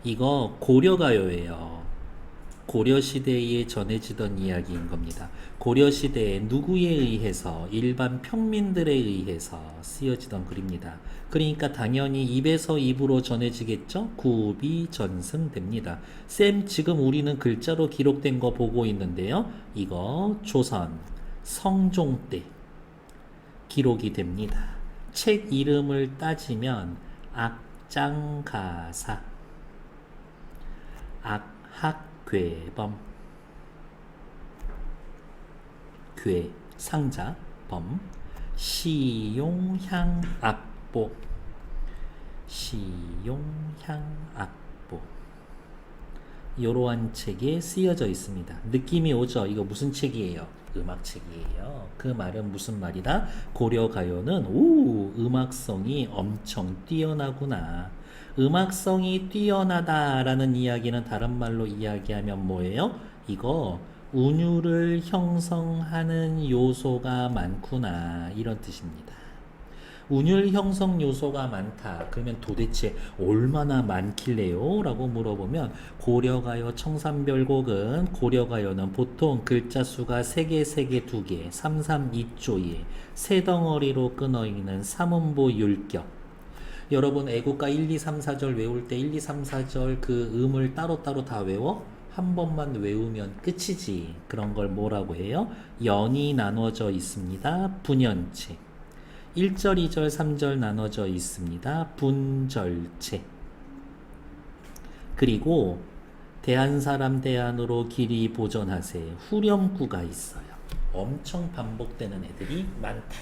이거 고려가요예요. 고려시대에 전해지던 이야기인 겁니다. 고려시대에 누구에 의해서 일반 평민들에 의해서 쓰여지던 글입니다. 그러니까 당연히 입에서 입으로 전해지겠죠? 구비전승됩니다. 쌤 지금 우리는 글자로 기록된 거 보고 있는데요. 이거 조선 성종 때 기록이 됩니다. 책 이름을 따지면 악장가사 악학괴범 괴 상자 범 시용향압보 시용향압보 이러한 책에 쓰여져 있습니다. 느낌이 오죠? 이거 무슨 책이에요? 음악책이에요. 그 말은 무슨 말이다? 고려가요는 음악성이 엄청 뛰어나구나. 음악성이 뛰어나다라는 이야기는 다른 말로 이야기하면 뭐예요? 이거 운율을 형성하는 요소가 많구나 이런 뜻입니다. 운율 형성 요소가 많다. 그러면 도대체 얼마나 많길래요? 라고 물어보면 고려가요 청산별곡은 고려가요는 보통 글자 수가 3개, 3개, 2개, 3, 3, 2조에 세 덩어리로 끊어있는 삼음보 율격. 여러분 애국가 1, 2, 3, 4절 외울 때 1, 2, 3, 4절 그 음을 따로따로 다 외워? 한 번만 외우면 끝이지. 그런 걸 뭐라고 해요? 연이 나눠져 있습니다. 분연체. 1절, 2절, 3절 나눠져 있습니다. 분절체. 그리고 대한사람 대안으로 길이 보전하세 후렴구가 있어요. 엄청 반복되는 애들이 많다.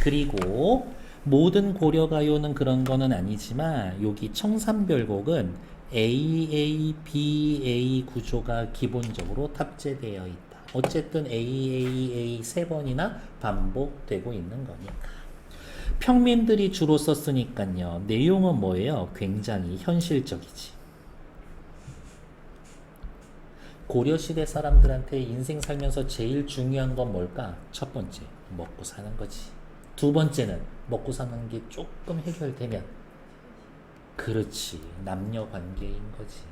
그리고 모든 고려가요는 그런 거는 아니지만 여기 청산별곡은 AA, BA 구조가 기본적으로 탑재되어 있다. 어쨌든 AAA 세 번이나 반복되고 있는 거니까. 평민들이 주로 썼으니까요. 내용은 뭐예요? 굉장히 현실적이지. 고려시대 사람들한테 인생 살면서 제일 중요한 건 뭘까? 첫 번째, 먹고 사는 거지. 두 번째는 먹고 사는 게 조금 해결되면 그렇지, 남녀 관계인 거지.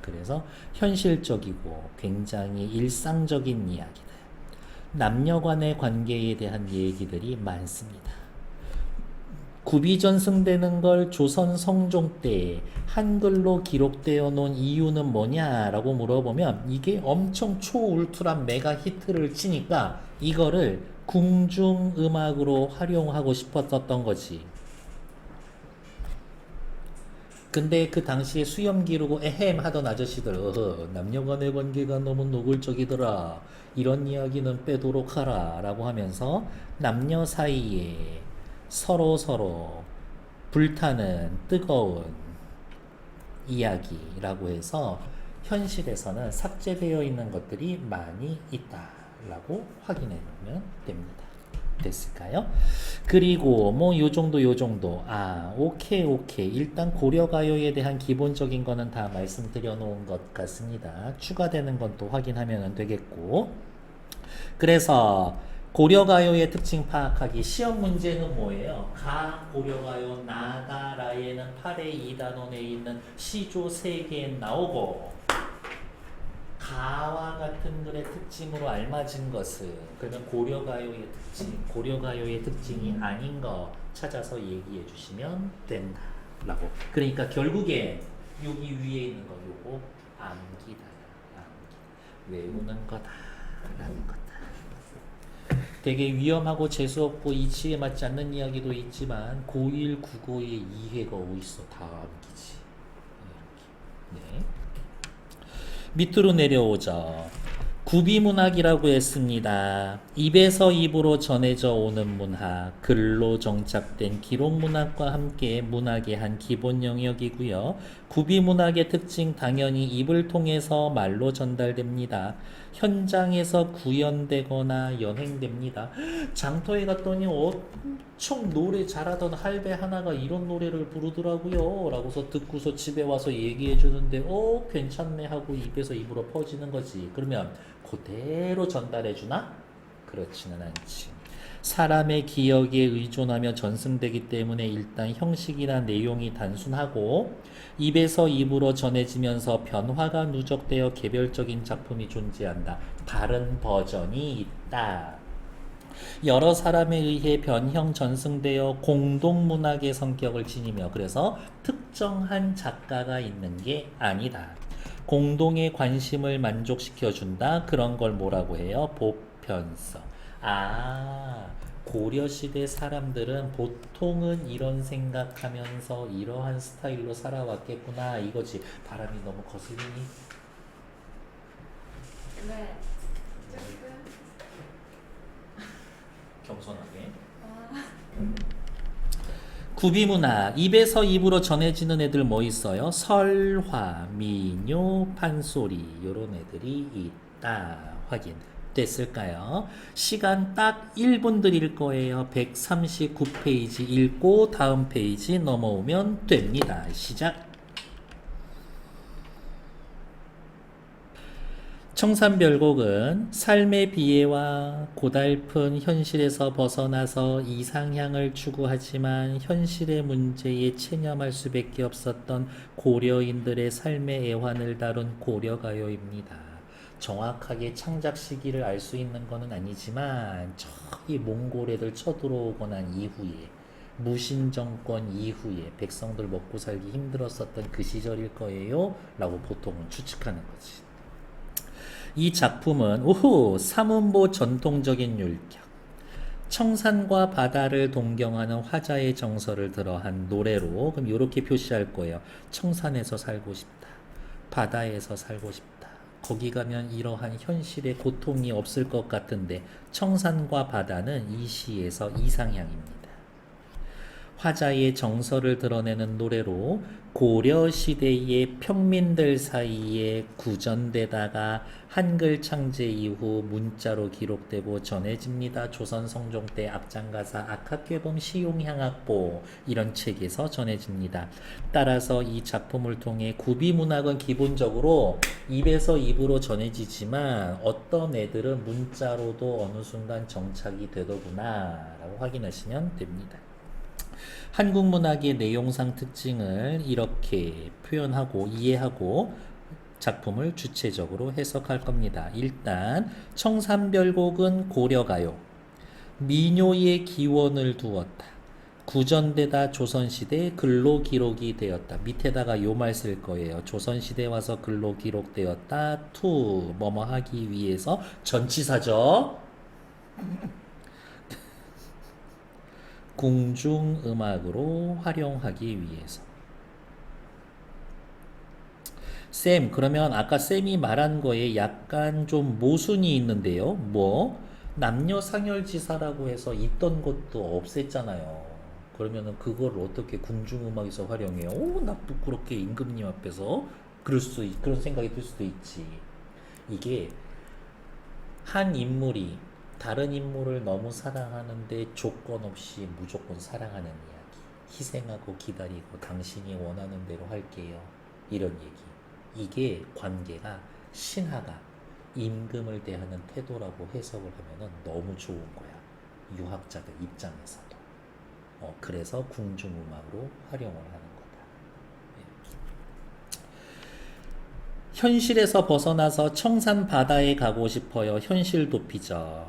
그래서 현실적이고 굉장히 일상적인 이야기다. 남녀 간의 관계에 대한 얘기들이 많습니다. 구비전승되는 걸 조선 성종 때 한글로 기록되어 놓은 이유는 뭐냐라고 물어보면 이게 엄청 초울트란 메가 히트를 치니까 이거를 궁중음악으로 활용하고 싶었던 거지. 근데 그 당시에 수염 기르고 에헴 하던 아저씨들 남녀간의 관계가 너무 노골적이더라. 이런 이야기는 빼도록 하라 라고 하면서 남녀 사이에 서로 불타는 뜨거운 이야기라고 해서 현실에서는 삭제되어 있는 것들이 많이 있다라고 확인해 보면 됩니다. 됐을까요? 그리고 뭐 요 정도 오케이 일단 고려가요에 대한 기본적인 거는 다 말씀드려 놓은 것 같습니다. 추가되는 건 또 확인하면 되겠고, 그래서 고려가요의 특징 파악하기 시험 문제는 뭐예요? 가 고려가요 나가라에는 8의 2단원에 있는 시조 3개 나오고 가와 같은 글의 특징으로 알맞은 것은 그러면 고려가요의 특징이 아닌 거 찾아서 얘기해 주시면 된다라고. 그러니까 결국에 여기 위에 있는 거 요거 암기다. 외우는 거다라는 거다. 되게 위험하고 재수없고 이치에 맞지 않는 이야기도 있지만 고1 국어의 이해가 어딨어. 다 암기지. 이렇게. 네. 밑으로 내려오죠. 구비문학이라고 했습니다. 입에서 입으로 전해져 오는 문학, 글로 정착된 기록문학과 함께 문학의 한 기본 영역이고요. 구비문학의 특징 당연히 입을 통해서 말로 전달됩니다. 현장에서 구현되거나 연행됩니다. 장터에 갔더니 엄청 노래 잘하던 할배 하나가 이런 노래를 부르더라고요 라고서 듣고서 집에 와서 얘기해 주는데 괜찮네 하고 입에서 입으로 퍼지는 거지. 그러면 그대로 전달해 주나? 그렇지는 않지. 사람의 기억에 의존하며 전승되기 때문에 일단 형식이나 내용이 단순하고 입에서 입으로 전해지면서 변화가 누적되어 개별적인 작품이 존재한다. 다른 버전이 있다. 여러 사람에 의해 변형 전승되어 공동문학의 성격을 지니며 그래서 특정한 작가가 있는 게 아니다. 공동의 관심을 만족시켜준다. 그런 걸 뭐라고 해요? 보편성. 고려시대 사람들은 보통은 이런 생각하면서 이러한 스타일로 살아왔겠구나 이거지. 바람이 너무 거슬리니? 네. 조금. 겸손하게. 구비문학. 입에서 입으로 전해지는 애들 뭐 있어요? 설화, 민요, 판소리 요런 애들이 있다. 확인 됐을까요? 시간 딱 1분 드릴 거예요. 139페이지 읽고 다음 페이지 넘어오면 됩니다. 시작. 청산별곡은 삶의 비애와 고달픈 현실에서 벗어나서 이상향을 추구하지만 현실의 문제에 체념할 수밖에 없었던 고려인들의 삶의 애환을 다룬 고려가요입니다. 정확하게 창작 시기를 알 수 있는 것은 아니지만 저기 몽골 애들 쳐들어오고 난 이후에 무신정권 이후에 백성들 먹고 살기 힘들었었던 그 시절일 거예요 라고 보통은 추측하는 거지. 이 작품은 사문보 전통적인 율격, 청산과 바다를 동경하는 화자의 정서를 들어한 노래로 그럼 이렇게 표시할 거예요. 청산에서 살고 싶다. 바다에서 살고 싶다. 거기 가면 이러한 현실의 고통이 없을 것 같은데 청산과 바다는 이 시에서 이상향입니다. 화자의 정서를 드러내는 노래로 고려시대의 평민들 사이에 구전되다가 한글 창제 이후 문자로 기록되고 전해집니다. 조선 성종 때 앞장가사 악학괴범 시용향악보 이런 책에서 전해집니다. 따라서 이 작품을 통해 구비문학은 기본적으로 입에서 입으로 전해지지만 어떤 애들은 문자로도 어느 순간 정착이 되더구나 라고 확인하시면 됩니다. 한국 문학의 내용상 특징을 이렇게 표현하고 이해하고 작품을 주체적으로 해석할 겁니다. 일단 청산별곡은 고려가요. 민요의 기원을 두었다. 구전되다 조선시대 글로 기록이 되었다. 밑에다가 요 말 쓸 거예요. 조선시대 와서 글로 기록되었다. 뭐뭐 하기 위해서 전치사죠. 궁중음악으로 활용하기 위해서. 쌤, 그러면 아까 쌤이 말한 거에 약간 좀 모순이 있는데요. 남녀 상열지사라고 해서 있던 것도 없앴잖아요. 그러면은 그걸 어떻게 궁중음악에서 활용해요? 나 부끄럽게 임금님 앞에서 그런 생각이 들 수도 있지. 이게 한 인물이 다른 인물을 너무 사랑하는데 조건 없이 무조건 사랑하는 이야기. 희생하고 기다리고 당신이 원하는 대로 할게요. 이런 얘기. 이게 관계가 신하가 임금을 대하는 태도라고 해석을 하면은 너무 좋은 거야. 유학자들 입장에서도. 그래서 궁중음악으로 활용을 하는 거다. 현실에서 벗어나서 청산 바다에 가고 싶어요. 현실 도피죠.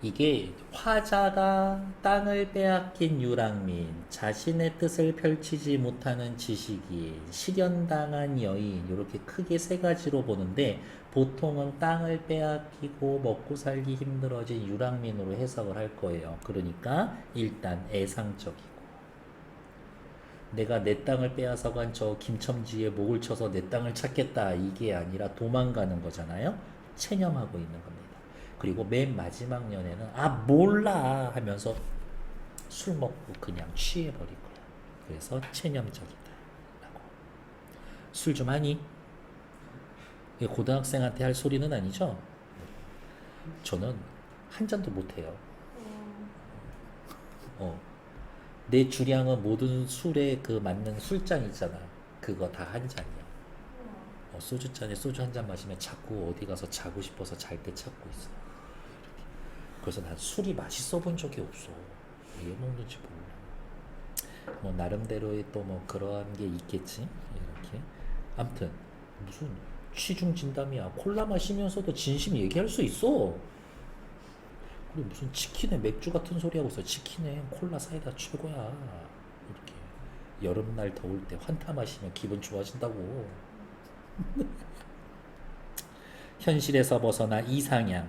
이게 화자가 땅을 빼앗긴 유랑민, 자신의 뜻을 펼치지 못하는 지식인, 실연당한 여인 이렇게 크게 세 가지로 보는데 보통은 땅을 빼앗기고 먹고 살기 힘들어진 유랑민으로 해석을 할 거예요. 그러니까 일단 애상적이고 내가 내 땅을 빼앗아간 저 김첨지의 목을 쳐서 내 땅을 찾겠다 이게 아니라 도망가는 거잖아요. 체념하고 있는 겁니다. 그리고 맨 마지막 년에는 몰라 하면서 술 먹고 그냥 취해버릴 거야. 그래서 체념적이다 라고. 술 좀 하니? 이게 고등학생한테 할 소리는 아니죠? 저는 한 잔도 못해요. 내 주량은 모든 술에 그 맞는 술잔 있잖아. 그거 다 한 잔이야. 소주잔에 소주 한 잔 마시면 자꾸 어디 가서 자고 싶어서 잘 때 찾고 있어. 그래서 난 술이 맛있어 본 적이 없어. 왜 먹는지 몰라. 뭐 나름대로의 또 뭐 그러한 게 있겠지. 이렇게. 아무튼 무슨 취중 진담이야. 콜라 마시면서도 진심 얘기할 수 있어. 그리고 무슨 치킨에 맥주 같은 소리 하고 있어. 치킨에 콜라 사이다 최고야. 이렇게 여름날 더울 때 환타 마시면 기분 좋아진다고. 현실에서 벗어나 이상향에서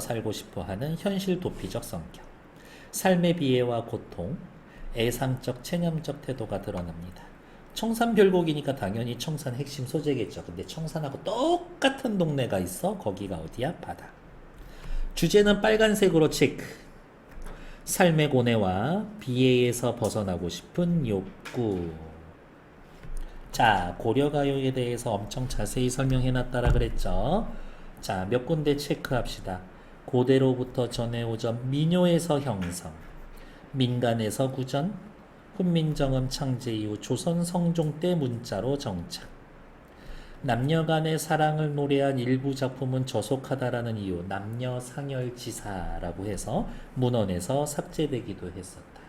살고 싶어하는 현실 도피적 성격, 삶의 비애와 고통, 애상적 체념적 태도가 드러납니다. 청산별곡이니까 당연히 청산 핵심 소재겠죠. 근데 청산하고 똑같은 동네가 있어. 거기가 어디야? 바다. 주제는 빨간색으로 체크. 삶의 고뇌와 비애에서 벗어나고 싶은 욕구. 자, 고려가요에 대해서 엄청 자세히 설명해놨다라 그랬죠. 자, 몇 군데 체크합시다. 고대로부터 전해오전 민요에서 형성, 민간에서 구전, 훈민정음 창제 이후 조선 성종 때 문자로 정착. 남녀간의 사랑을 노래한 일부 작품은 저속하다라는 이유 남녀 상열지사라고 해서 문헌에서 삭제되기도 했었다.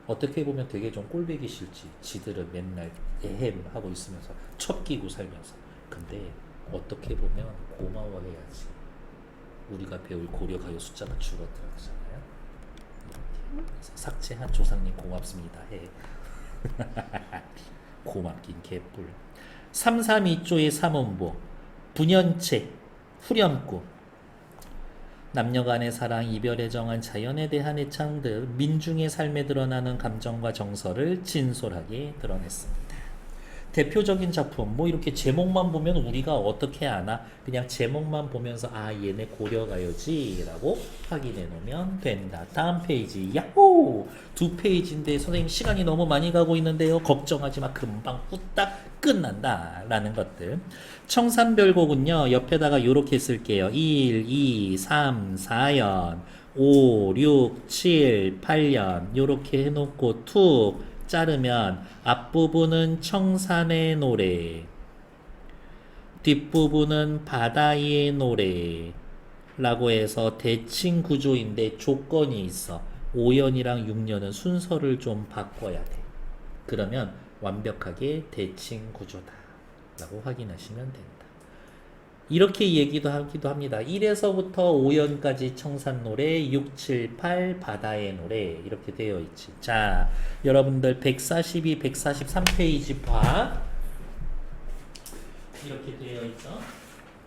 어떻게 보면 되게 좀 꼴보기 싫지. 지들은 맨날 에헴 하고 있으면서 첩기고 살면서. 근데 어떻게 보면 고마워해야지. 우리가 배울 고려가요 숫자가 줄어들었잖아요. 그래서 삭제한 조상님 고맙습니다 해. 고맙긴 개뿔. 332조의 삼원보, 분연체, 후렴구, 남녀간의 사랑, 이별에 정한 자연에 대한 애착 등 민중의 삶에 드러나는 감정과 정서를 진솔하게 드러냈습니다. 대표적인 작품, 뭐 이렇게 제목만 보면 우리가 어떻게 아나? 그냥 제목만 보면서 아 얘네 고려가요지 라고 확인해 놓으면 된다. 다음 페이지. 야호! 2페이지인데 선생님 시간이 너무 많이 가고 있는데요. 걱정하지 마. 금방 후딱 끝난다 라는 것들. 청산별곡은요 옆에다가 요렇게 쓸게요. 1, 2, 3, 4연 5, 6, 7, 8연 요렇게 해놓고 툭 자르면 앞부분은 청산의 노래, 뒷부분은 바다의 노래 라고 해서 대칭 구조인데 조건이 있어. 5연이랑 6연은 순서를 좀 바꿔야 돼. 그러면 완벽하게 대칭 구조다 라고 확인하시면 된다. 이렇게 얘기도 하기도 합니다. 1에서부터 5연까지 청산노래, 6, 7, 8 바다의 노래 이렇게 되어 있지. 자, 여러분들 142, 143페이지 봐. 이렇게 되어 있죠.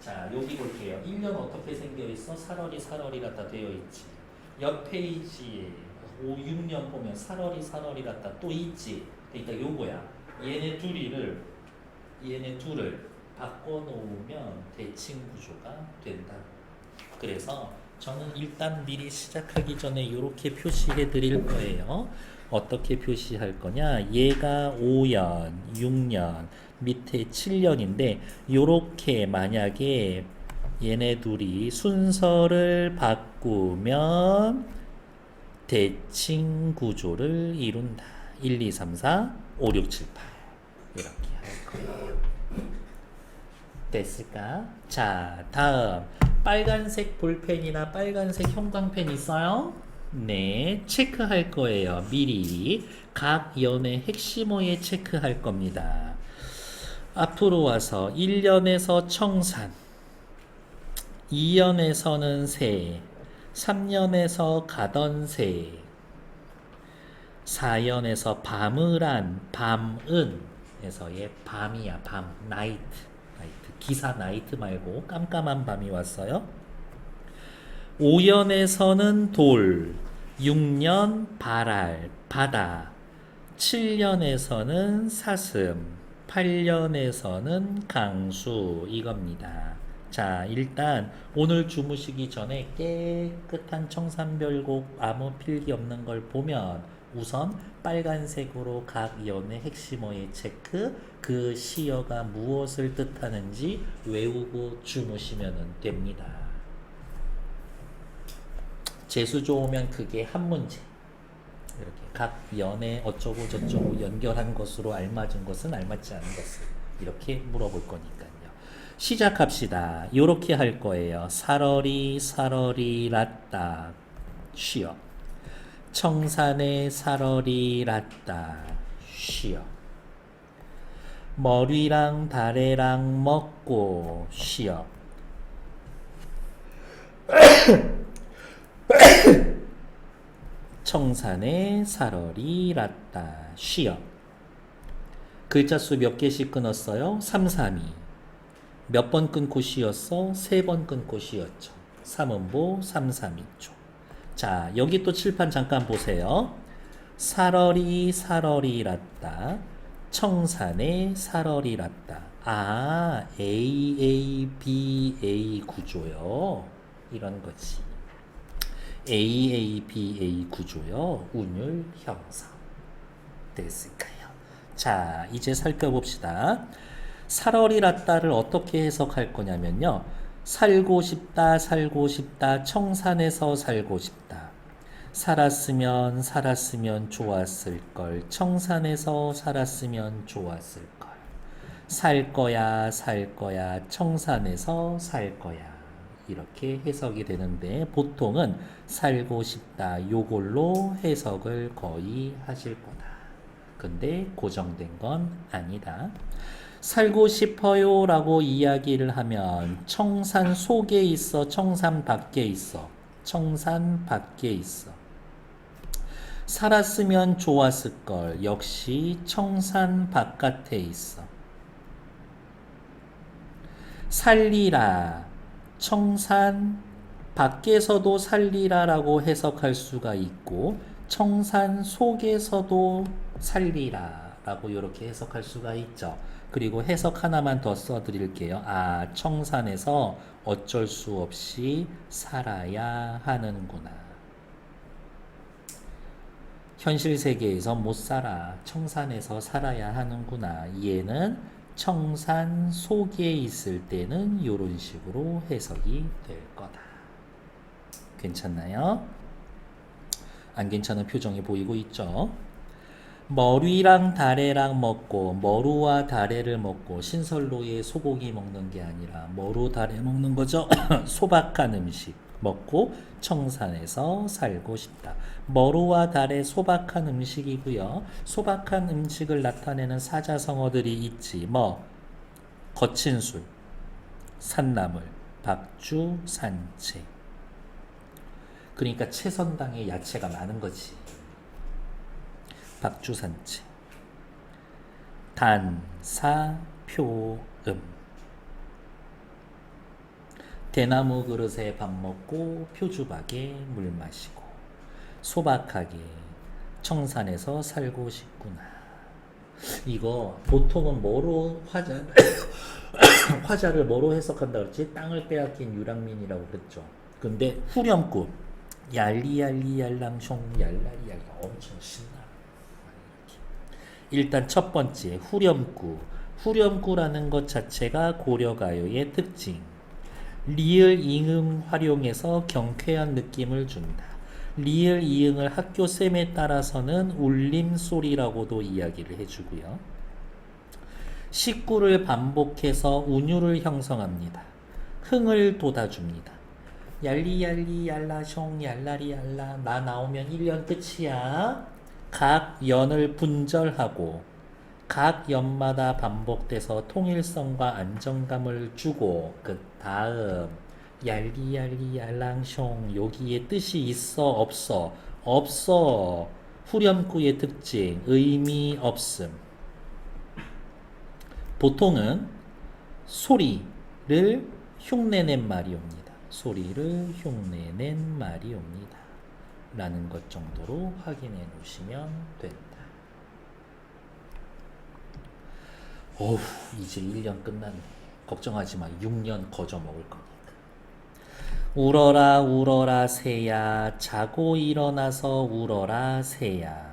자, 여기 볼게요. 1년 어떻게 생겨 있어? 살얼이 다 되어 있지. 옆 페이지에 5, 6년 보면 살얼이 다 또 있지. 그러니까 요거야. 얘네 둘을 바꿔놓으면 대칭 구조가 된다. 그래서 저는 일단 미리 시작하기 전에 이렇게 표시해 드릴 거예요. 어떻게 표시할 거냐? 얘가 5년, 6년, 밑에 7년인데 이렇게 만약에 얘네 둘이 순서를 바꾸면 대칭 구조를 이룬다. 1, 2, 3, 4, 5, 6, 7, 8 이렇게 할 거예요. 됐을까? 자, 다음 빨간색 볼펜이나 빨간색 형광펜 있어요? 네, 체크할 거예요. 미리 각 연의 핵심어에 체크할 겁니다. 앞으로 와서 1년에서 청산, 2년에서는 새, 3년에서 가던 새, 4년에서 밤을한, 밤은에서의 밤이야. 밤, 나이트. 기사 나이트 말고 깜깜한 밤이 왔어요. 5년에서는 돌, 6년 발알, 바다, 7년에서는 사슴, 8년에서는 강수 이겁니다. 자, 일단 오늘 주무시기 전에 깨끗한 청산별곡 아무 필기 없는 걸 보면 우선 빨간색으로 각 연의 핵심어의 체크, 그 시어가 무엇을 뜻하는지 외우고 주무시면 됩니다. 재수 좋으면 그게 한 문제. 이렇게 각 연의 어쩌고 저쩌고 연결한 것으로 알맞은 것은 알맞지 않은 것을 이렇게 물어볼 거니까요. 시작합시다. 요렇게 할 거예요. 사러리 사러리 랐다 쉬어. 청산에 사러리 랐다 쉬어. 머리랑 다래랑 먹고 쉬어. 청산에 사러리 랐다 쉬어. 글자 수 몇 개씩 끊었어요? 3, 3이. 몇 번 끊고 쉬었어? 3번 끊고 쉬었죠. 3음보 3, 3이죠. 자, 여기 또 칠판 잠깐 보세요. 사러리 사러리 랐다. 청산에 사러리 랐다. 아, AABA 구조요. 이런 거지. AABA 구조요. 운율 형성. 됐을까요? 자, 이제 살펴봅시다. 사러리 랐다를 어떻게 해석할 거냐면요. 살고 싶다, 살고 싶다, 청산에서 살고 싶다. 살았으면 좋았을 걸. 청산에서 살았으면 좋았을 걸. 살 거야, 살 거야, 청산에서 살 거야. 이렇게 해석이 되는데 보통은 살고 싶다 요걸로 해석을 거의 하실 거다. 근데 고정된 건 아니다. 살고 싶어요 라고 이야기를 하면 청산 속에 있어, 청산 밖에 있어? 청산 밖에 있어. 살았으면 좋았을 걸. 역시 청산 바깥에 있어. 살리라. 청산 밖에서도 살리라 라고 해석할 수가 있고 청산 속에서도 살리라 라고 이렇게 해석할 수가 있죠. 그리고 해석 하나만 더 써드릴게요. 아, 청산에서 어쩔 수 없이 살아야 하는구나. 현실 세계에서 못 살아. 청산에서 살아야 하는구나. 얘는 청산 속에 있을 때는 이런 식으로 해석이 될 거다. 괜찮나요? 안 괜찮은 표정이 보이고 있죠? 머리랑 다래랑 먹고 머루와 다래를 먹고 신설로의 소고기 먹는 게 아니라 머루 다래 먹는 거죠. 소박한 음식 먹고 청산에서 살고 싶다. 머루와 다래 소박한 음식이고요. 소박한 음식을 나타내는 사자성어들이 있지. 뭐 거친 술, 산나물, 박주, 산채. 그러니까 채선당에 야채가 많은 거지. 박주산채. 단, 사, 표, 대나무 그릇에 밥 먹고 표주박에 물 마시고 소박하게 청산에서 살고 싶구나. 이거 보통은 뭐로 화자를 뭐로 해석한다 그랬지? 땅을 빼앗긴 유랑민이라고 그랬죠. 근데 후렴구 얄리얄리 얄랑숑 얄라리 얄라 엄청 신나. 일단 첫 번째 후렴구라는 것 자체가 고려가요의 특징. 리을 이응 활용해서 경쾌한 느낌을 준다. 리을 이응을 학교 쌤에 따라서는 울림소리라고도 이야기를 해주고요. 식구를 반복해서 운율을 형성합니다. 흥을 돋아줍니다. 얄리얄리 얄라숑 얄라리 얄라. 나 나오면 1년 끝이야. 각 연을 분절하고 각 연마다 반복돼서 통일성과 안정감을 주고 그 다음 얄리얄리 얄랑숑 여기에 뜻이 있어 없어? 없어. 후렴구의 특징 의미 없음. 보통은 소리를 흉내낸 말이 옵니다. 소리를 흉내낸 말이 옵니다. 라는 것 정도로 확인해 놓으시면 된다. 어후, 이제 1년 끝났네. 걱정하지 마. 6년 거저 먹을 거니까. 울어라 울어라 새야 자고 일어나서 울어라 새야.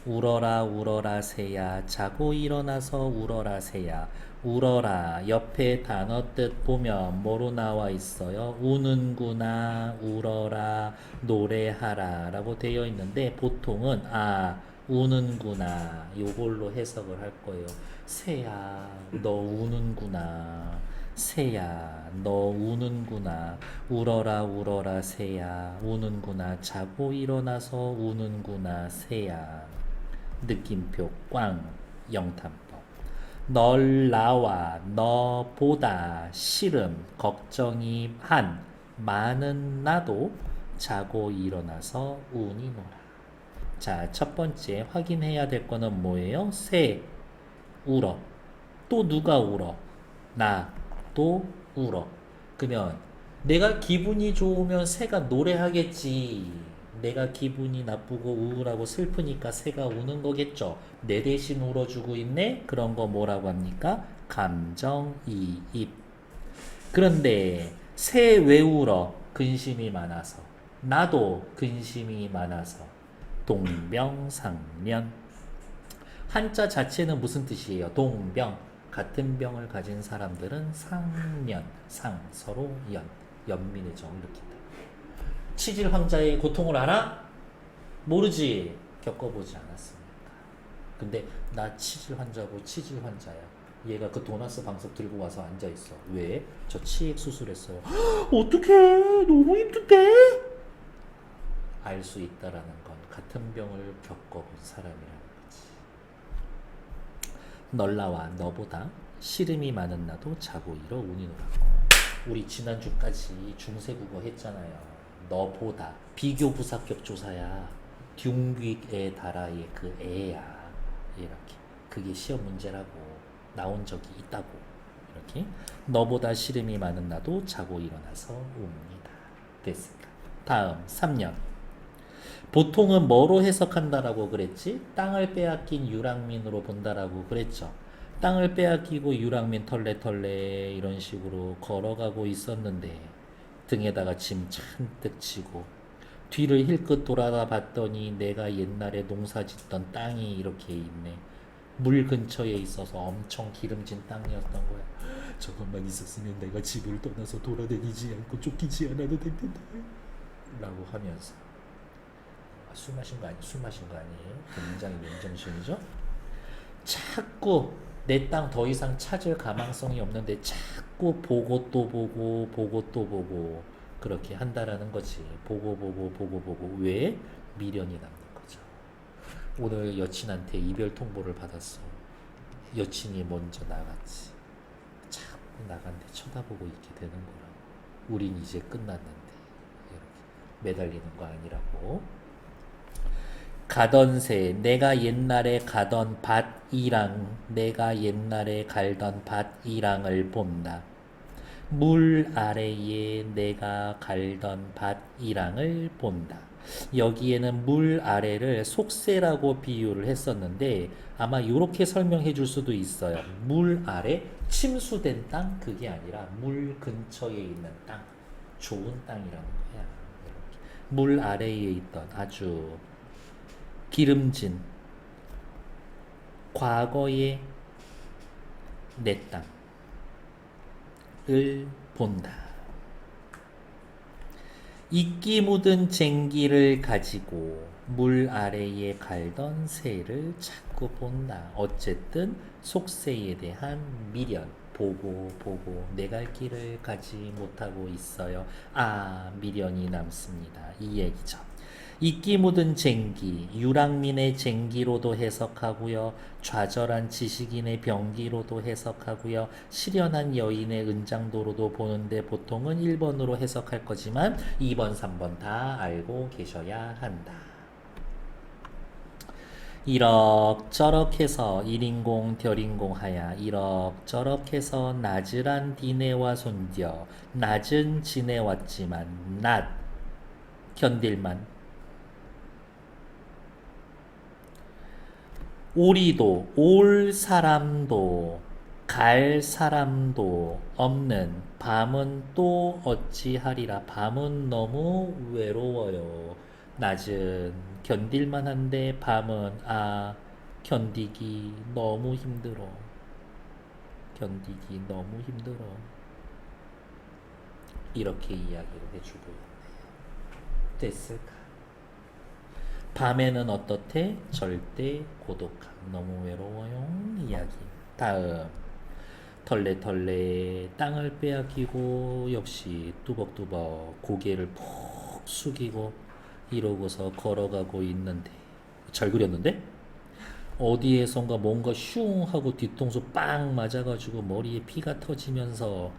울어라 울어라 새야 자고 일어나서 울어라 새야. 울어라 옆에 단어 뜻 보면 뭐로 나와 있어요? 우는구나, 울어라, 노래하라 라고 되어 있는데 보통은 우는구나 요걸로 해석을 할 거예요. 새야 너 우는구나. 새야 너 우는구나. 울어라 울어라 새야 우는구나. 자고 일어나서 우는구나 새야. 느낌표 꽝 영탄법. 널 나와 너보다 싫음 걱정이 한 많은 나도 자고 일어나서 운이 놀아. 자, 첫 번째 확인해야 될 거는 뭐예요? 새 울어. 또 누가 울어? 나도 울어. 그러면 내가 기분이 좋으면 새가 노래하겠지. 내가 기분이 나쁘고 우울하고 슬프니까 새가 우는 거겠죠. 내 대신 울어주고 있네? 그런 거 뭐라고 합니까? 감정이입. 그런데 새 왜 울어? 근심이 많아서. 나도 근심이 많아서. 동병상련. 한자 자체는 무슨 뜻이에요? 동병. 같은 병을 가진 사람들은 상련. 상. 서로 연. 연민의 정을 느낀다. 치질 환자의 고통을 알아? 모르지. 겪어보지 않았으니까. 근데 나 치질 환자고 치질 환자야. 얘가 그 도나스 방석 들고 와서 앉아있어. 왜? 저 치액 수술했어요. 어떡해. 너무 힘든데? 알 수 있다라는 건 같은 병을 겪어본 사람이라는 거지. 널 나와 너보다 시름이 많은 나도 자고 일어 운이 노라고. 우리 지난주까지 중세국어 했잖아요. 너보다 비교 부사격 조사야. 듀귀에 달아의 그 애야. 이렇게 그게 시험 문제라고 나온 적이 있다고. 이렇게 너보다 시름이 많은 나도 자고 일어나서 웁니다. 됐을까? 다음 3년. 보통은 뭐로 해석한다라고 그랬지? 땅을 빼앗긴 유랑민으로 본다라고 그랬죠. 땅을 빼앗기고 유랑민 털레 이런 식으로 걸어가고 있었는데 등에다가 짐 잔뜩 지고 뒤를 힐끗 돌아다 봤더니 내가 옛날에 농사 짓던 땅이 이렇게 있네. 물 근처에 있어서 엄청 기름진 땅이었던 거야. 저것만 있었으면 내가 집을 떠나서 돌아다니지 않고 쫓기지 않아도 될 텐데 라고 하면서. 술 마신 거 아니에요? 굉장히 맨정신이죠? 자꾸 내 땅 더 이상 찾을 가망성이 없는데 자꾸 보고 또 보고 그렇게 한다라는 거지. 보고 왜? 미련이 남는 거죠. 오늘 여친한테 이별 통보를 받았어. 여친이 먼저 나갔지. 자꾸 나간데 쳐다보고 있게 되는 거라고. 우린 이제 끝났는데 이렇게 매달리는 거 아니라고. 가던 새, 내가 옛날에 가던 내가 옛날에 갈던 밭이랑을 본다. 물 아래에 내가 갈던 밭이랑을 본다. 여기에는 물 아래를 속새라고 비유를 했었는데 아마 이렇게 설명해 줄 수도 있어요. 물 아래 침수된 땅 그게 아니라 물 근처에 있는 땅, 좋은 땅이라는 거야. 이렇게. 물 아래에 있던 아주 기름진 과거의 내 땅을 본다. 이끼 묻은 쟁기를 가지고 물 아래에 갈던 새를 자꾸 본다. 어쨌든 속새에 대한 미련. 보고 내 갈 길을 가지 못하고 있어요. 아, 미련이 남습니다. 이 얘기죠. 이끼 묻은 쟁기, 유랑민의 쟁기로도 해석하고요. 좌절한 지식인의 병기로도 해석하고요. 실연한 여인의 은장도로도 보는데 보통은 1번으로 해석할 거지만 2번, 3번 다 알고 계셔야 한다. 이럭저럭 해서 일인공 덜인공 하야 이럭저럭 해서 낮으란 디네와 손디어 낮은 지내왔지만 낮 견딜만 오리도 올 사람도 갈 사람도 없는 밤은 또 어찌하리라. 밤은 너무 외로워요. 낮은 견딜만한데 밤은 견디기 너무 힘들어. 견디기 너무 힘들어. 이렇게 이야기를 해주고 있네요. 됐을까? 밤에는 어떻대? 절대 고독함. 너무 외로워요. 이야기. 다음. 털레털레 땅을 빼앗기고 역시 뚜벅뚜벅 고개를 푹 숙이고 이러고서 걸어가고 있는데 잘 그렸는데? 어디에선가 뭔가 슝 하고 뒤통수 빵 맞아가지고 머리에 피가 터지면서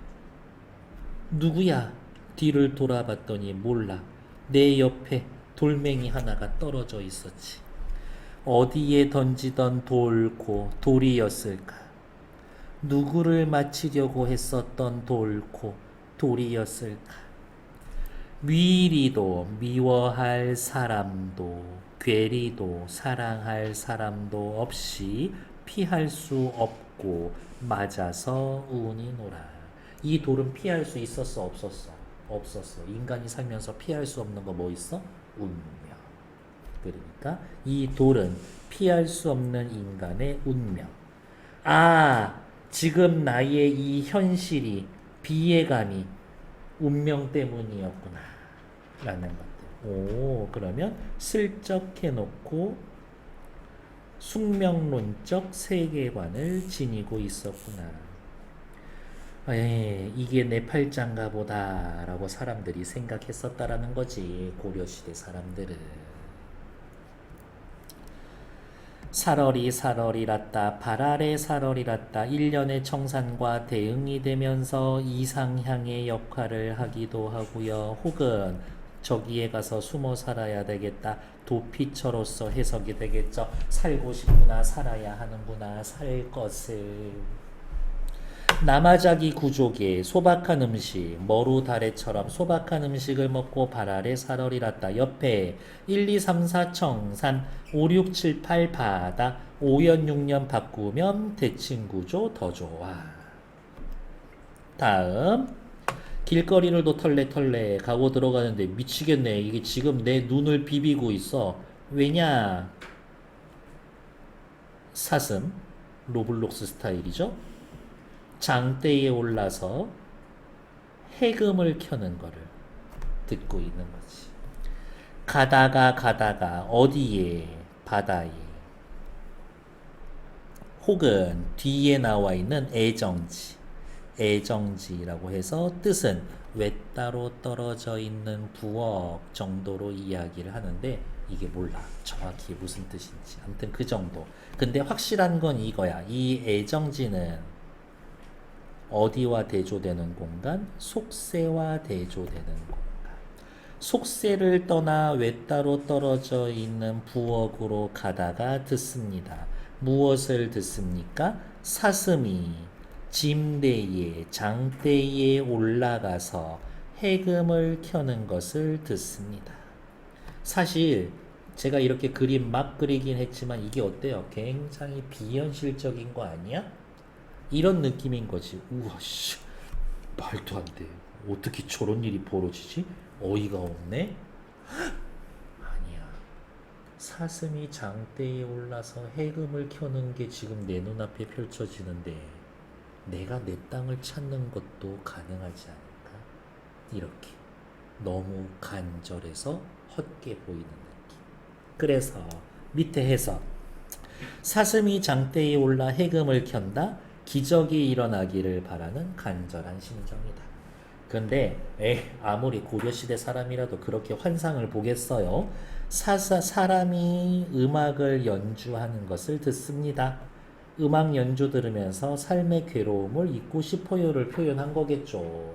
누구야? 뒤를 돌아봤더니 몰라. 내 옆에 돌멩이 하나가 떨어져 있었지. 어디에 던지던 돌고 돌이었을까? 누구를 맞히려고 했었던 돌고 돌이었을까? 미리도 미워할 사람도 괴리도 사랑할 사람도 없이 피할 수 없고 맞아서 운이 놀아. 이 돌은 피할 수 있었어 없었어? 없었어. 인간이 살면서 피할 수 없는 거 뭐 있어? 운명. 그러니까 이 돌은 피할 수 없는 인간의 운명. 아, 지금 나의 이 현실이 비애감이 운명 때문이었구나 라는 것들. 오, 그러면 슬쩍 해놓고 숙명론적 세계관을 지니고 있었구나. 이게 내 팔짱가 보다 라고 사람들이 생각했었다라는 거지. 고려시대 사람들은. 살얼이 살얼이랐다 발아래 살얼이랐다 일련의 청산과 대응이 되면서 이상향의 역할을 하기도 하고요. 혹은 저기에 가서 숨어 살아야 되겠다. 도피처로서 해석이 되겠죠. 살고 싶구나 살아야 하는구나 살 것을. 남아자기 구족의 소박한 음식 머루다래처럼 소박한 음식을 먹고 발아래 살얼이랐다. 옆에 1, 2, 3, 4 청산 5, 6, 7, 8 바다 5연 6년 바꾸면 대칭구조 더 좋아. 다음 길거리를도 털레털레 가고 들어가는데 미치겠네. 이게 지금 내 눈을 비비고 있어. 왜냐? 사슴 로블록스 스타일이죠. 장대에 올라서 해금을 켜는 거를 듣고 있는 거지. 가다가 어디에? 바다에. 혹은 뒤에 나와 있는 애정지라고 해서 뜻은 외따로 떨어져 있는 부엌 정도로 이야기를 하는데 이게 몰라 정확히 무슨 뜻인지. 아무튼 그 정도. 근데 확실한 건 이거야. 이 애정지는 어디와 대조되는 공간? 속세와 대조되는 공간. 속세를 떠나 외따로 떨어져 있는 부엌으로 가다가 듣습니다. 무엇을 듣습니까? 사슴이 짐대에 장대에 올라가서 해금을 켜는 것을 듣습니다. 사실 제가 이렇게 그림 막 그리긴 했지만 이게 어때요? 굉장히 비현실적인 거 아니야? 이런 느낌인 거지. 우와 씨 말도 안 돼. 어떻게 저런 일이 벌어지지? 어이가 없네. 아니야. 사슴이 장대에 올라서 해금을 켜는 게 지금 내 눈앞에 펼쳐지는데 내가 내 땅을 찾는 것도 가능하지 않을까? 이렇게 너무 간절해서 헛게 보이는 느낌. 그래서 밑에 해석. 사슴이 장대에 올라 해금을 켠다. 기적이 일어나기를 바라는 간절한 심정이다. 근데 아무리 고려시대 사람이라도 그렇게 환상을 보겠어요? 사람이 음악을 연주하는 것을 듣습니다. 음악 연주 들으면서 삶의 괴로움을 잊고 싶어요를 표현한 거겠죠.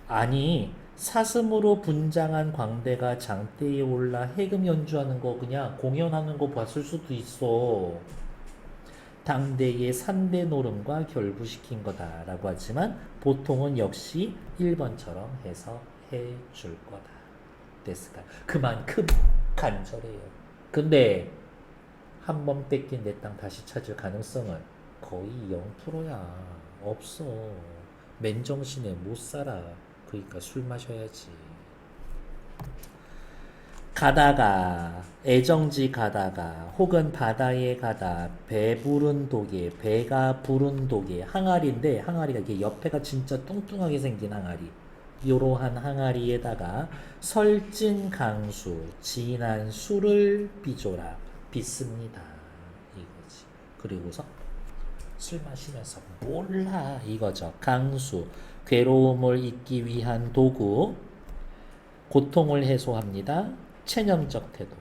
아니 사슴으로 분장한 광대가 장대에 올라 해금 연주하는 거 그냥 공연하는 거 봤을 수도 있어. 당대의 산대 노름과 결부시킨 거다라고 하지만 보통은 역시 1번처럼 해석해 줄 거다. 됐을까? 그만큼 간절해요. 근데 한 번 뺏긴 내 땅 다시 찾을 가능성은 거의 0%야. 없어. 맨정신에 못 살아. 그러니까 술 마셔야지. 가다가 애정지 가다가 혹은 바다에 가다 배 부른 독에 배가 부른 독에 항아리인데 항아리가 이게 옆에가 진짜 뚱뚱하게 생긴 항아리 이러한 항아리에다가 설진 강수 진한 술을 빚어라 빚습니다 이거지. 그리고서 술 마시면서 몰라 이거죠. 강수 괴로움을 잊기 위한 도구 고통을 해소합니다. 체념적 태도.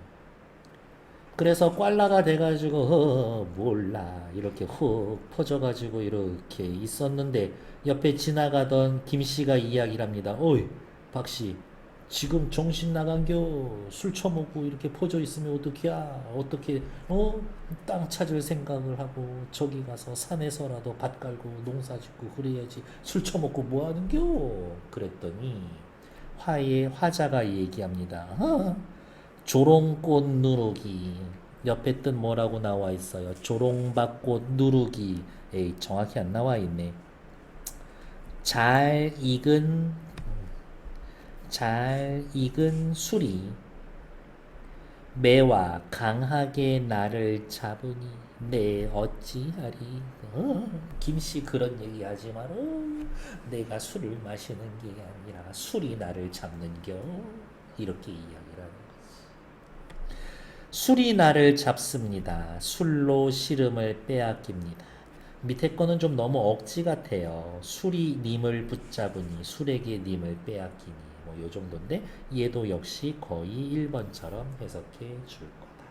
그래서 꽐라가 돼가지고 몰라 이렇게 훅 퍼져가지고 이렇게 있었는데 옆에 지나가던 김씨가 이야기를 합니다. 어이 박씨 지금 정신 나간겨 술 처먹고 이렇게 퍼져 있으면 어떡해야 어떻게 땅 찾을 생각을 하고 저기 가서 산에서라도 밭 깔고 농사 짓고 그래야지 술 처먹고 뭐 하는겨 그랬더니 화의 화자가 얘기합니다. 조롱꽃 누르기 옆에 뜻 뭐라고 나와 있어요? 조롱박꽃 누르기. 에이 정확히 안 나와 있네. 잘 익은 술이 매와 강하게 나를 잡으니 내 어찌하리. 김씨 그런 얘기 하지 마라. 내가 술을 마시는 게 아니라 술이 나를 잡는겨. 이렇게 이야기를 하는 거지. 술이 나를 잡습니다. 술로 시름을 빼앗깁니다. 밑에 거는 좀 너무 억지 같아요. 술이 님을 붙잡으니 술에게 님을 빼앗기니 뭐 요 정도인데 얘도 역시 거의 1번처럼 해석해 줄 거다.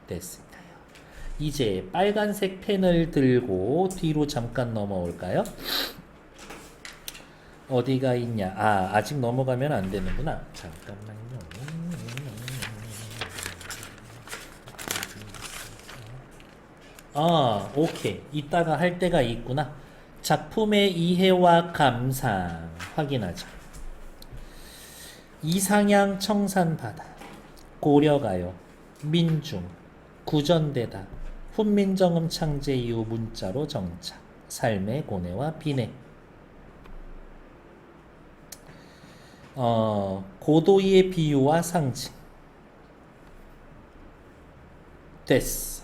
됐을까요? 이제 빨간색 펜을 들고 뒤로 잠깐 넘어올까요? 어디가 있냐? 아직 넘어가면 안 되는구나. 잠깐만요. 오케이. 이따가 할 때가 있구나. 작품의 이해와 감상 확인하자. 이상향 청산바다, 고려가요, 민중, 구전대다, 훈민정음 창제 이후 문자로 정착, 삶의 고뇌와 비례. 고도의 비유와 상징. 됐어.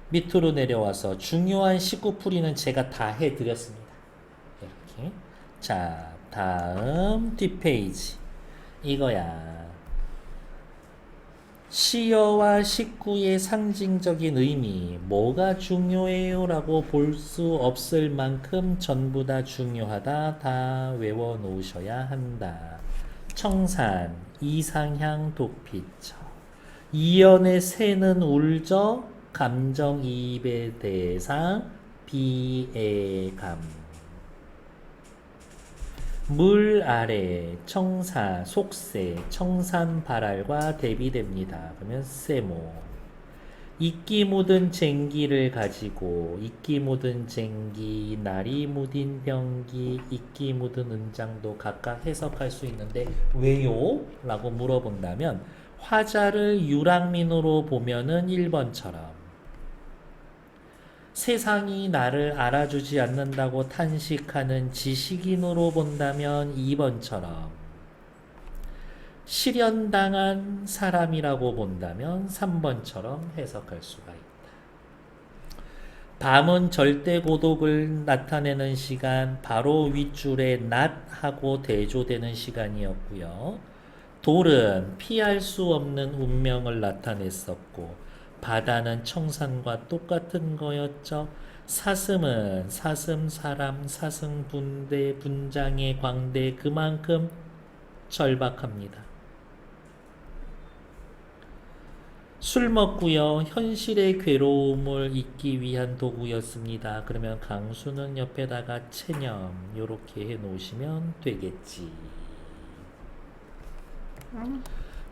밑으로 내려와서 중요한 19풀이는 제가 다 해드렸습니다. 이렇게. 자, 다음 뒷페이지. 이거야. 시여와 식구의 상징적인 의미, 뭐가 중요해요? 라고 볼 수 없을 만큼 전부 다 중요하다. 다 외워 놓으셔야 한다. 청산, 이상향 도피처. 이연의 새는 울저, 감정이입의 대상, 비의 감. 물 아래 청사, 속세, 청산발알과 대비됩니다. 그러면 세모. 이끼 묻은 쟁기를 가지고 이끼 묻은 쟁기, 날이 묻은 병기, 이끼 묻은 은장도 각각 해석할 수 있는데 왜요? 라고 물어본다면 화자를 유랑민으로 보면은 1번처럼 세상이 나를 알아주지 않는다고 탄식하는 지식인으로 본다면 2번처럼 실현당한 사람이라고 본다면 3번처럼 해석할 수가 있다. 밤은 절대 고독을 나타내는 시간, 바로 윗줄에 낮하고 대조되는 시간이었고요. 돌은 피할 수 없는 운명을 나타냈었고 바다는 청산과 똑같은 거였죠. 사슴은 사슴 사람 사슴 분대 분장의 광대 그만큼 절박합니다. 술 먹고요. 현실의 괴로움을 잊기 위한 도구였습니다. 그러면 강수는 옆에다가 체념 요렇게 해 놓으시면 되겠지.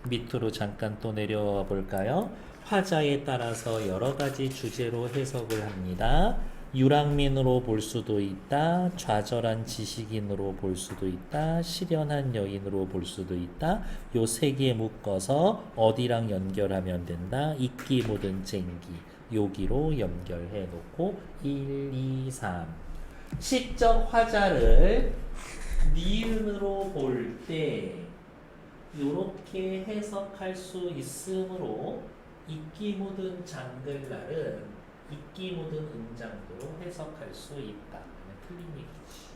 밑으로 잠깐 또 내려와 볼까요? 화자에 따라서 여러 가지 주제로 해석을 합니다. 유랑민으로 볼 수도 있다. 좌절한 지식인으로 볼 수도 있다. 실현한 여인으로 볼 수도 있다. 요 세 개 묶어서 어디랑 연결하면 된다. 이끼 묻은 쟁기 여기로 연결해 놓고 1, 2, 3 시적 화자를 니은으로 볼 때 요렇게 해석할 수 있으므로 이끼 묻은 장글날은 이끼 묻은 은장도 해석할 수 있다. 틀린 얘기지.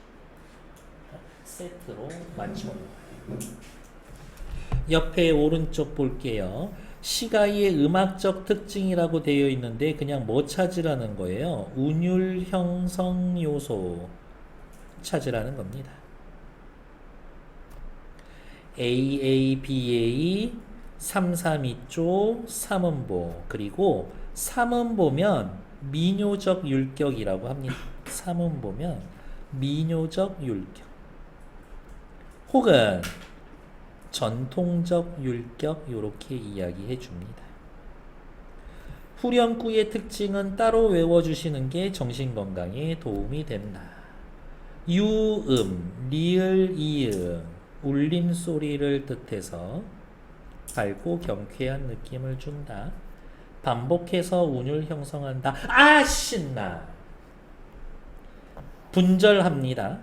세트로 맞춰 놓아요. 옆에 오른쪽 볼게요. 시가의 음악적 특징이라고 되어 있는데 그냥 뭐 찾으라는 거예요? 운율 형성 요소 찾으라는 겁니다. AABA 332조 3음보 그리고 3음보면 민요적 율격이라고 합니다. 3음보면 민요적 율격 혹은 전통적 율격 이렇게 이야기해 줍니다. 후렴구의 특징은 따로 외워주시는 게 정신건강에 도움이 된다. 유음, 리을, 이음, 울림소리를 뜻해서 밝고 경쾌한 느낌을 준다. 반복해서 운율 형성한다. 아 신나! 분절합니다.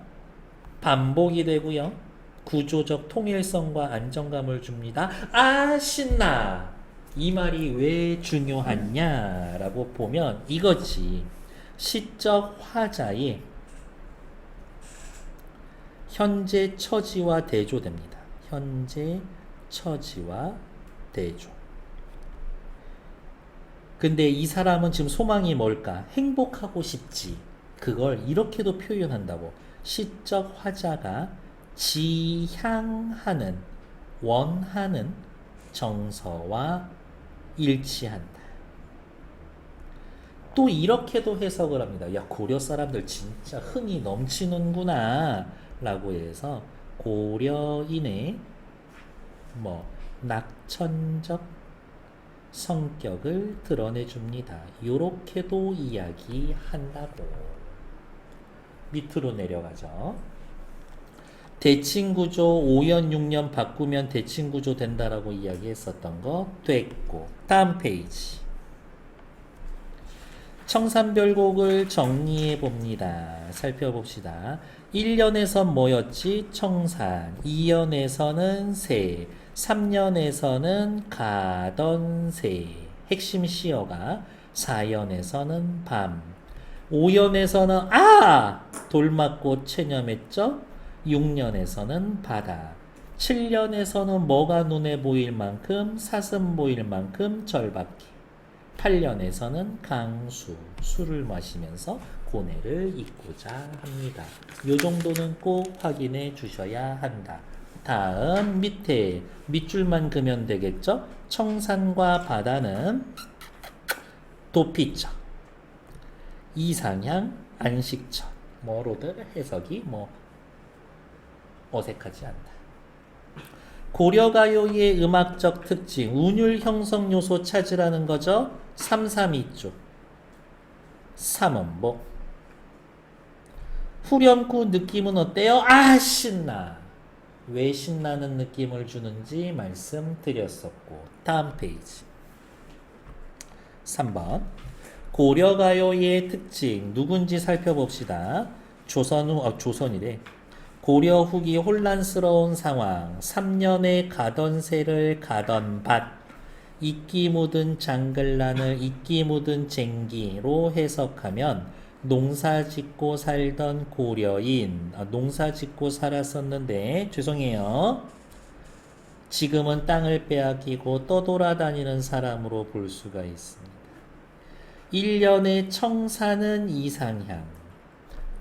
반복이 되고요. 구조적 통일성과 안정감을 줍니다. 아 신나! 이 말이 왜 중요하냐 라고 보면 이거지. 시적 화자의 현재 처지와 대조됩니다. 현재 처지와 대조. 근데 이 사람은 지금 소망이 뭘까? 행복하고 싶지. 그걸 이렇게도 표현한다고. 시적 화자가 지향하는, 원하는 정서와 일치한다. 또 이렇게도 해석을 합니다. 야, 고려 사람들 진짜 흥이 넘치는구나 라고 해서 고려인의 낙천적 성격을 드러내줍니다. 요렇게도 이야기한다고. 밑으로 내려가죠. 대칭구조 5년 6년 바꾸면 대칭구조 된다라고 이야기했었던 거 됐고, 다음 페이지. 청산별곡을 정리해 봅니다. 살펴봅시다. 1년에선 뭐였지? 청산. 2년에서는 새. 3년에서는 가던새. 핵심 시어가 4년에서는 밤. 5년에서는 돌맞고 체념했죠? 6년에서는 바다. 7년에서는 뭐가 눈에 보일 만큼 사슴 보일 만큼 절박해. 8년에서는 강수, 술을 마시면서 고뇌를 잊고자 합니다. 요 정도는 꼭 확인해 주셔야 한다. 다음 밑에 밑줄만 그면 되겠죠? 청산과 바다는 도피처, 이상향, 안식처 뭐로들 해석이 어색하지 않다. 고려가요의 음악적 특징, 운율 형성 요소 찾으라는 거죠. 332조 3음보. 후렴구 느낌은 어때요? 신나. 왜 신나는 느낌을 주는지 말씀드렸었고, 다음 페이지 3번 고려가요의 특징 누군지 살펴봅시다. 조선이래. 고려 후기 혼란스러운 상황, 3년에 가던 새를 가던 밭, 이끼 묻은 장글란을 이끼 묻은 쟁기로 해석하면 농사 짓고 살던 고려인, 농사 짓고 살았었는데 죄송해요. 지금은 땅을 빼앗기고 떠돌아다니는 사람으로 볼 수가 있습니다. 1년의 청산은 이상향,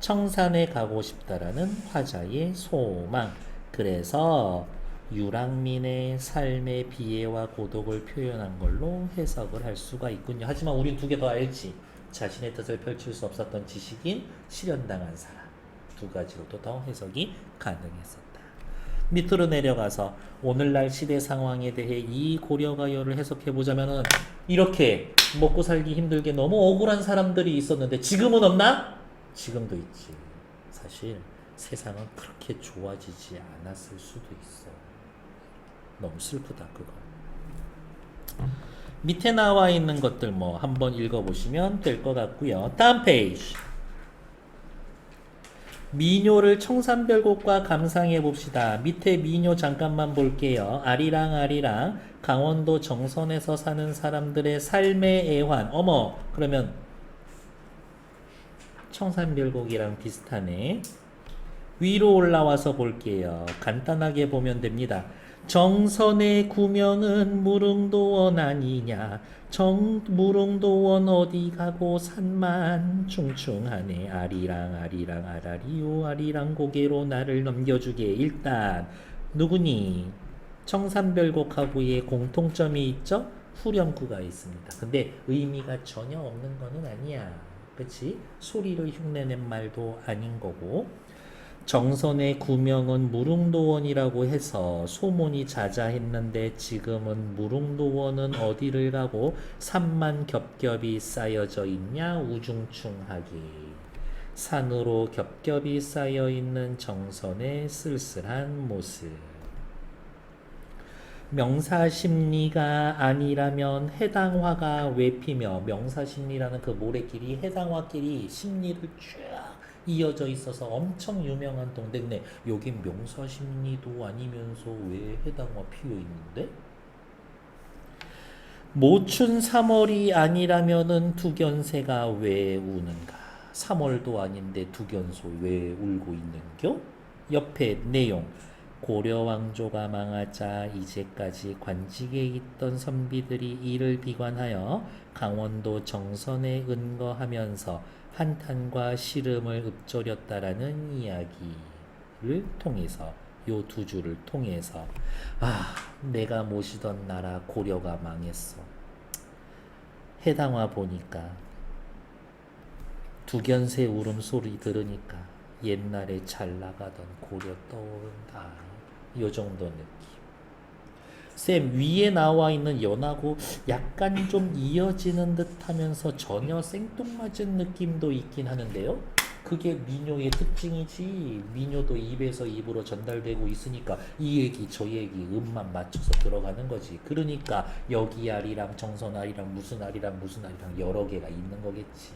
청산에 가고 싶다라는 화자의 소망. 그래서 유랑민의 삶의 비애와 고독을 표현한 걸로 해석을 할 수가 있군요. 하지만 우린 두 개 더 알지. 자신의 뜻을 펼칠 수 없었던 지식인, 실현당한 사람. 두 가지로도 더 해석이 가능했었다. 밑으로 내려가서 오늘날 시대 상황에 대해 이 고려가요를 해석해보자면은 이렇게 먹고 살기 힘들게 너무 억울한 사람들이 있었는데 지금은 없나? 지금도 있지. 사실 세상은 그렇게 좋아지지 않았을 수도 있어. 너무 슬프다 그거. 밑에 나와 있는 것들 한번 읽어보시면 될 것 같고요. 다음 페이지. 민요를 청산별곡과 감상해 봅시다. 밑에 민요 잠깐만 볼게요. 아리랑 아리랑 강원도 정선에서 사는 사람들의 삶의 애환. 그러면 청산별곡이랑 비슷하네. 위로 올라와서 볼게요. 간단하게 보면 됩니다. 정선의 구명은 무릉도원 아니냐. 무릉도원 어디 가고 산만 충충하네. 아리랑 아리랑 아라리요 아리랑 고개로 나를 넘겨주게. 일단 누구니? 청산별곡하고의 공통점이 있죠? 후렴구가 있습니다. 근데 의미가 전혀 없는 거는 아니야. 그치? 소리를 흉내낸 말도 아닌 거고. 정선의 구명은 무릉도원이라고 해서 소문이 자자했는데 지금은 무릉도원은 어디를 가고 산만 겹겹이 쌓여져 있냐. 우중충하게 산으로 겹겹이 쌓여 있는 정선의 쓸쓸한 모습. 명사심리가 아니라면 해당화가 왜 피며. 명사심리라는 그 모래길이 해당화길이 심리를 쫙 이어져 있어서 엄청 유명한 동네인데 여긴 명사심리도 아니면서 왜 해당화 피어 있는데? 모춘 3월이 아니라면은 두견새가 왜 우는가? 3월도 아닌데 두견소 왜 울고 있는겨? 옆에 내용. 고려왕조가 망하자 이제까지 관직에 있던 선비들이 이를 비관하여 강원도 정선에 은거하면서 한탄과 시름을 읊조렸다라는 이야기를 통해서 요 두 줄을 통해서 내가 모시던 나라 고려가 망했어. 해당화 보니까 두견새 울음소리 들으니까 옛날에 잘 나가던 고려 떠오른다. 요 정도 느낌. 쌤, 위에 나와 있는 연하고 약간 좀 이어지는 듯 하면서 전혀 생뚱맞은 느낌도 있긴 하는데요. 그게 민요의 특징이지. 민요도 입에서 입으로 전달되고 있으니까 이 얘기 저 얘기 음만 맞춰서 들어가는 거지. 그러니까 여기 아리랑 정선 아리랑 무슨 아리랑 무슨 아리랑 여러 개가 있는 거겠지.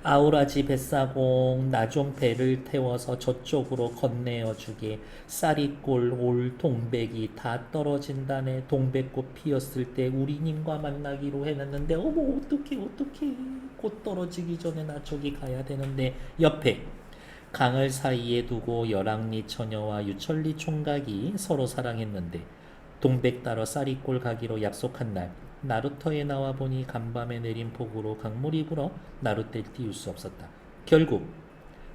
아우라지 뱃사공 나 좀 배를 태워서 저쪽으로 건네어 주게. 쌀이골 올 동백이 다 떨어진다네. 동백꽃 피었을 때 우리님과 만나기로 해놨는데 어머 어떡해 꽃 떨어지기 전에 나 저기 가야 되는데. 옆에 강을 사이에 두고 열왕리 처녀와 유천리 총각이 서로 사랑했는데 동백 따러 쌀이골 가기로 약속한 날 나루터에 나와보니 간밤에 내린 폭우로 강물이 불어 나룻대를 띄울 수 없었다. 결국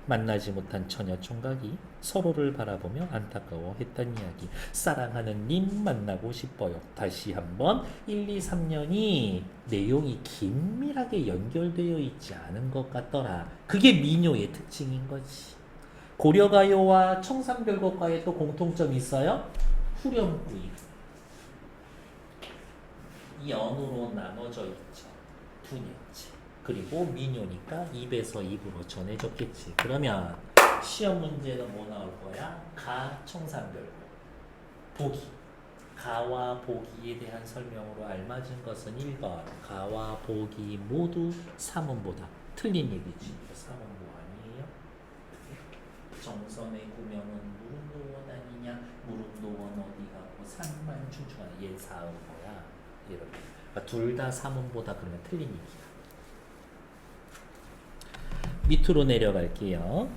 만나지 못한 처녀 총각이 서로를 바라보며 안타까워했던 이야기. 사랑하는 님 만나고 싶어요. 다시 한번 1, 2, 3년이 내용이 긴밀하게 연결되어 있지 않은 것 같더라. 그게 민요의 특징인 거지. 고려가요와 청산별곡가에 또 공통점이 있어요. 후렴구이 연으로 나눠져 있죠. 두 년째. 그리고 민요니까 입에서 입으로 전해졌겠지. 그러면 시험 문제는 뭐 나올 거야? 가, 청산별곡. 보기. 가와 보기에 대한 설명으로 알맞은 것은 1번. 가와 보기 모두 사문보다. 틀린 얘기지. 사문보 아니에요? 정선의 구명은 무릉도원 아니냐? 무릉도원 어디 가고 산만 충충하는 얘 사음보야. 이렇게. 둘 다 사문보다 그러면 틀린 얘기야. 밑으로 내려갈게요.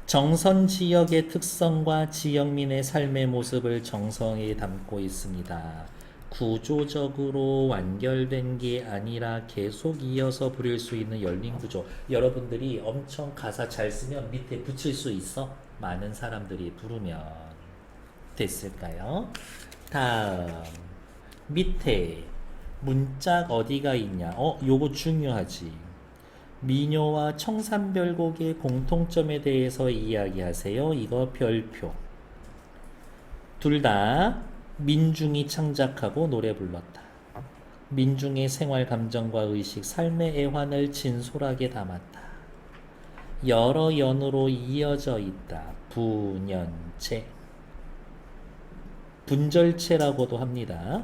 정선 지역의 특성과 지역민의 삶의 모습을 정성에 담고 있습니다. 구조적으로 완결된 게 아니라 계속 이어서 부릴 수 있는 열린 구조. 여러분들이 엄청 가사 잘 쓰면 밑에 붙일 수 있어. 많은 사람들이 부르면. 됐을까요? 다음 밑에 문짝 어디가 있냐? 요거 중요하지. 민요와 청산별곡의 공통점에 대해서 이야기하세요. 이거 별표. 둘 다 민중이 창작하고 노래 불렀다. 민중의 생활 감정과 의식, 삶의 애환을 진솔하게 담았다. 여러 연으로 이어져 있다. 분연체. 분절체라고도 합니다.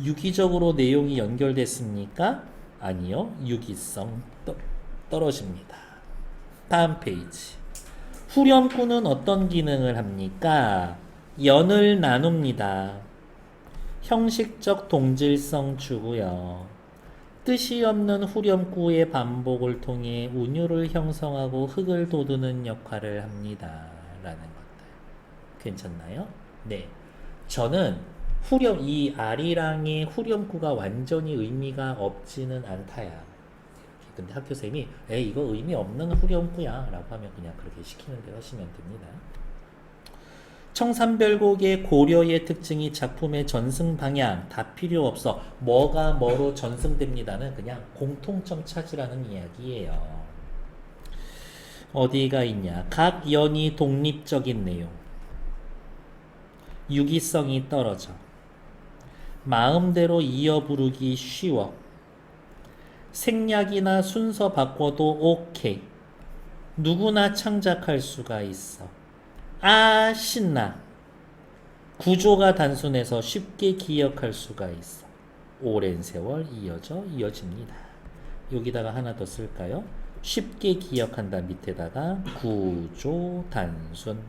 유기적으로 내용이 연결됐습니까? 아니요. 유기성 떨어집니다. 다음 페이지. 후렴구는 어떤 기능을 합니까? 연을 나눕니다. 형식적 동질성 주고요. 뜻이 없는 후렴구의 반복을 통해 운율을 형성하고 흙을 돋우는 역할을 합니다. 라는 것들. 괜찮나요? 네. 저는 이 아리랑의 후렴구가 완전히 의미가 없지는 않다야. 근데 학교쌤이 이거 의미 없는 후렴구야 라고 하면 그냥 그렇게 시키는 대로 하시면 됩니다. 청산별곡의 고려의 특징이 작품의 전승 방향 다 필요 없어. 뭐가 뭐로 전승됩니다는 그냥 공통점 찾으라는 이야기예요. 어디가 있냐? 각 연이 독립적인 내용. 유기성이 떨어져. 마음대로 이어 부르기 쉬워. 생략이나 순서 바꿔도 오케이. 누구나 창작할 수가 있어. 아, 신나. 구조가 단순해서 쉽게 기억할 수가 있어. 오랜 세월 이어집니다. 여기다가 하나 더 쓸까요? 쉽게 기억한다 밑에다가 구조 단순.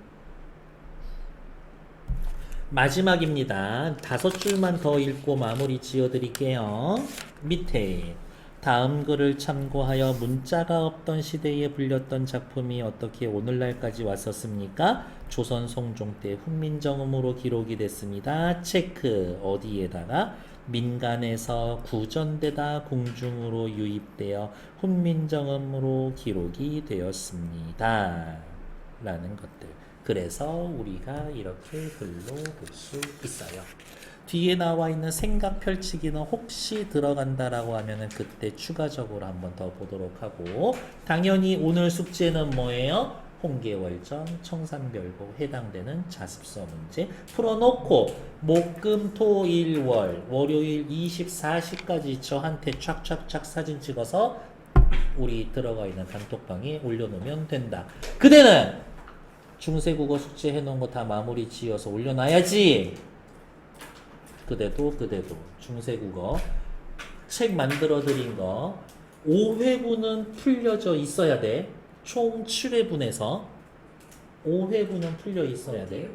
마지막입니다. 5줄만 더 읽고 마무리 지어드릴게요. 밑에 다음 글을 참고하여 문자가 없던 시대에 불렸던 작품이 어떻게 오늘날까지 왔었습니까? 조선 성종 때 훈민정음으로 기록이 됐습니다. 체크. 어디에다가? 민간에서 구전되다 공중으로 유입되어 훈민정음으로 기록이 되었습니다. 라는 것들. 그래서 우리가 이렇게 글로 볼 수 있어요. 뒤에 나와 있는 생각 펼치기는 혹시 들어간다라고 하면은 그때 추가적으로 한번 더 보도록 하고, 당연히 오늘 숙제는 뭐예요? 홍계월전, 청산별곡 해당되는 자습서 문제 풀어놓고 목금토일월 월요일 24시까지 저한테 촥촥촥 사진 찍어서 우리 들어가 있는 단톡방에 올려놓으면 된다. 그대는 중세국어 숙제 해놓은 거 다 마무리 지어서 올려놔야지. 그대도 중세국어 책 만들어 드린 거 5회분은 풀려져 있어야 돼. 총 7회분에서 5회분은 풀려 있어야 돼.